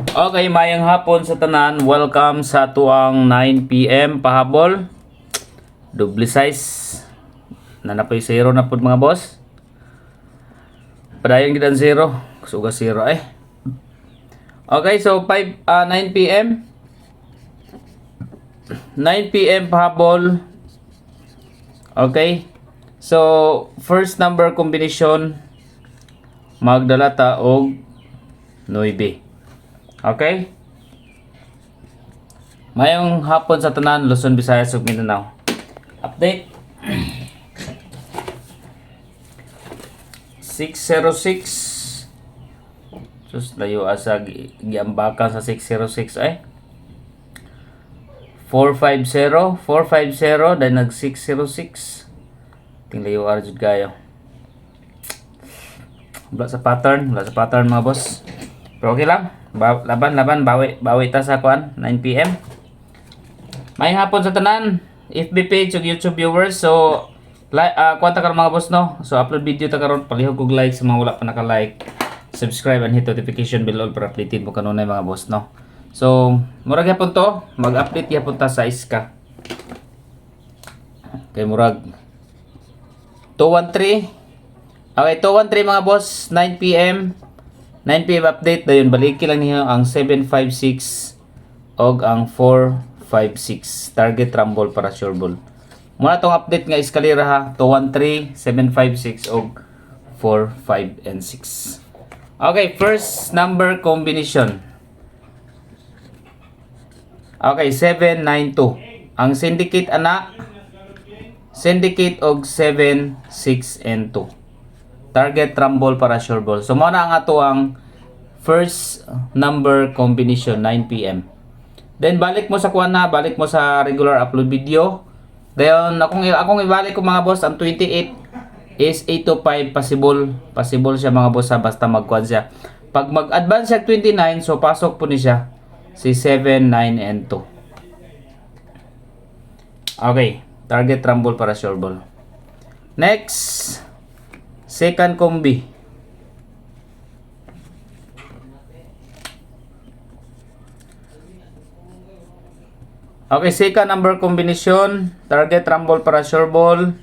Okay, mayang hapon sa tanan. Welcome sa tuang 9 PM pahabol. Double size. Nanapoy zero na pud mga boss. Padayon gid ang zero. Suga zero eh. Okay, so 9 PM. 9 PM pahabol. Okay. So, first number combination magdala ta og 9. Okay? Mayong hapon sa tanan, Luzon, Visayas ug Mindanao. Update. 606. Sus layo asa giambakan sa 606 ay. 450 dahil nag 606. Tinglayo arjud kayo. Wala sa pattern mga boss. Pero okay lang. Laban, bawi ta sa kuan 9 PM. May hapon sa tanan, FB page ug YouTube viewers. So kuan ta karon mga boss no. So upload video ta karon, palihog og like sa mga wala pa naka-like. Subscribe and hit notification bell all para updated mo kanunay mga boss no. So murag gyapon to, mag-update gyapon ta sa iska. Kay murag 213. Okay, 213 mga boss, 9 PM. 9 PM update dayon, baliki lang niyo ang 756 og ang 456 target rumble para sure ball. Muna tong update nga eskalera ha, 213, 756 og 4, 5 and 6. Okay, first number combination. Okay, 792. Ang syndicate ana, syndicate og 7, 6 and 2. Target rumble para sure ball. So mao na ang ato ang first number combination 9 PM. Then balik mo sa kuan na, balik mo sa regular upload video. Dayon akong ibalik ko mga boss ang 28 is 8 to 5 possible. Possible siya mga boss basta magkuan siya. Pag mag-advance siya 29, so pasok po ni siya si 7, 9 and 2. Okay, target rumble para sure ball. Next, second combi. Okay, second number combination, target rumble para sure ball.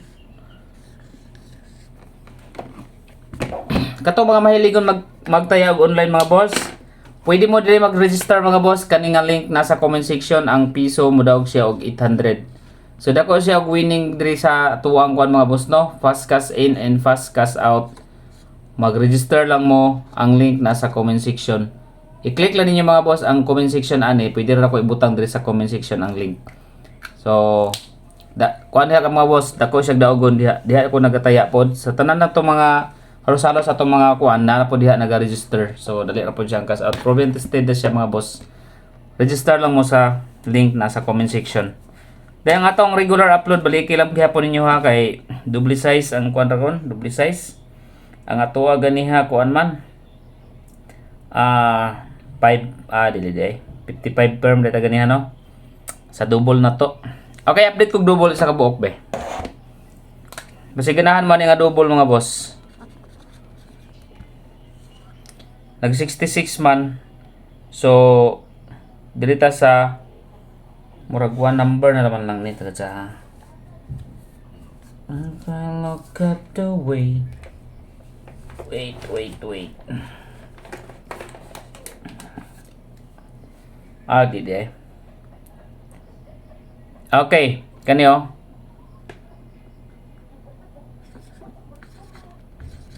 Kato mga mahiligon magtaya og online mga boss. Pwede mo dili mag-register mga boss, kani nga link nasa comment section. Ang piso mo daw siya og 800. So dako siya og winning diri sa tuwang kuan mga boss no. Fast cash in and fast cash out. Mag-register lang mo, ang link nasa comment section. I-click lang ninyo mga boss ang comment section ani, pwede ra ko ibutang diri sa comment section ang link. So kuan diha ka mga boss, dako siya daogon diha ko nagataya pod sa tanan na to mga halos-halos atong mga kuan na po diha naga-register. So dali ra po siyang cash out. Proven tested na siya mga boss. Register lang mo sa link nasa comment section. Dahil ang atong regular upload, baliki lang gihapon ninyo ha, kay double size ang kuan ron, double size. Ang atoa ganiha kuan man 55 perm data ganiha no. Sa double na to. Okay, update kog double sa kabuok be. Kasi ganahan man nga double mga boss. Nag 66 man. So dilita sa murag one number na naman lang nito sa if I look at the way. Wait. Dide. Okay, kanyo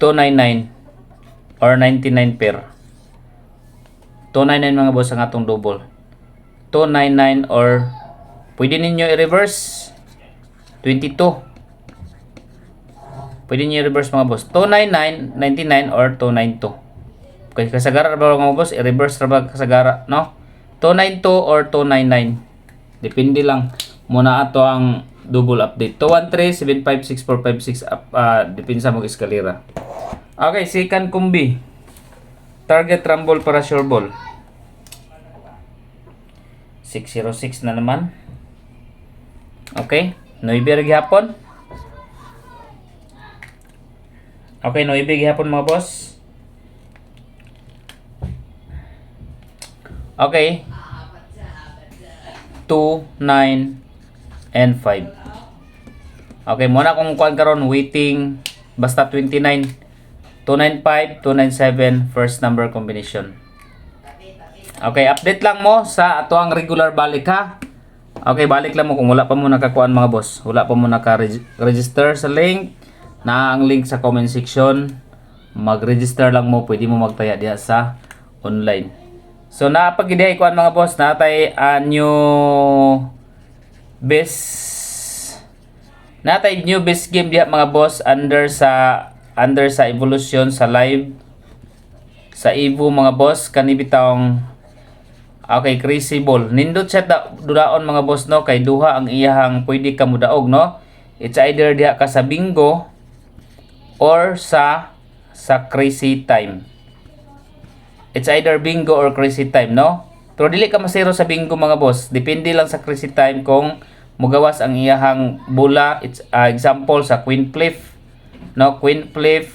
299 or 99 pair. 299 mga boss ang atong double. 299 or pwede ninyo i-reverse 22. Pwede niyo i-reverse mga boss. 299, 99 or 292. Okay, kasagara ba mga boss? I-reverse ra ba kasagara, no? 292 or 299. Depende lang. Muna ato ang double update. 213, 756, 456 depende sa mga eskalera. Okay, second combi. Target rumble para sure ball. 606 na naman. Okay, 9 gihapon. Okay, 9 gihapon mga boss. Okay. 2, 9, and 5. Okay, muna kung kuan karon waiting basta 29, 295, 297 first number combination. Okay, update lang mo sa ato ang regular balik ha. Okay, balik lang mo kung wala pa mo nakakuan mga boss. Wala pa mo naka-register sa link na ang link sa comment section. Mag-register lang mo, pwede mo magtaya diha sa online. So napagidhay kuan mga boss, natay new best game diha mga boss under sa evolution sa live sa Evo mga boss kani bitawng okay, Crazy Ball. Nindot siya dudaon mga boss no kay duha ang iyahang pwede ka mudaog no. It's either diha ka sa bingo or sa Crazy Time. It's either bingo or Crazy Time no. Pero dili ka masero sa bingo mga boss. Depende lang sa Crazy Time kung mugawas ang iyahang bola. It's example sa Queen Flip no, Queen Flip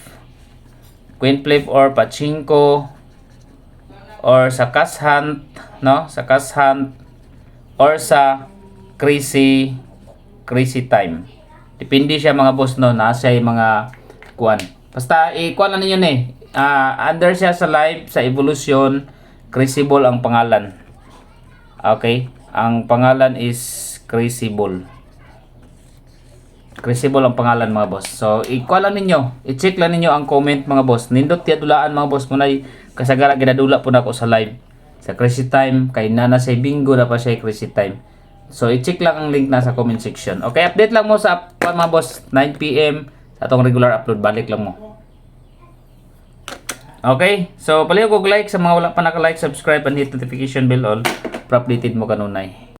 or Pachinko or sa Cash Hunt no, sa Cash Hunt or sa Crazy Time. Depende siya mga boss no, nasa mga kuan. Basta kuan lang ninyo ni. Under siya sa live sa evolution, Crazy Ball ang pangalan. Okay? Ang pangalan is Crazy Ball. Crazy Ball ang pangalan mga boss. So, ikuha lang ninyo. I-check lang ninyo ang comment mga boss. Nindot tiya dulaan mga boss. Munay kasagara ginadula po na ako sa live. Sa Crazy Time. Kay nana say bingo na pa siya Crazy Time. So, i-check lang ang link na sa comment section. Okay, update lang mo sa mga boss. 9 PM sa atong regular upload. Balik lang mo. Okay, so palihog og like sa mga wala pa naka-like, subscribe and hit notification bell all para updated mo kanunay.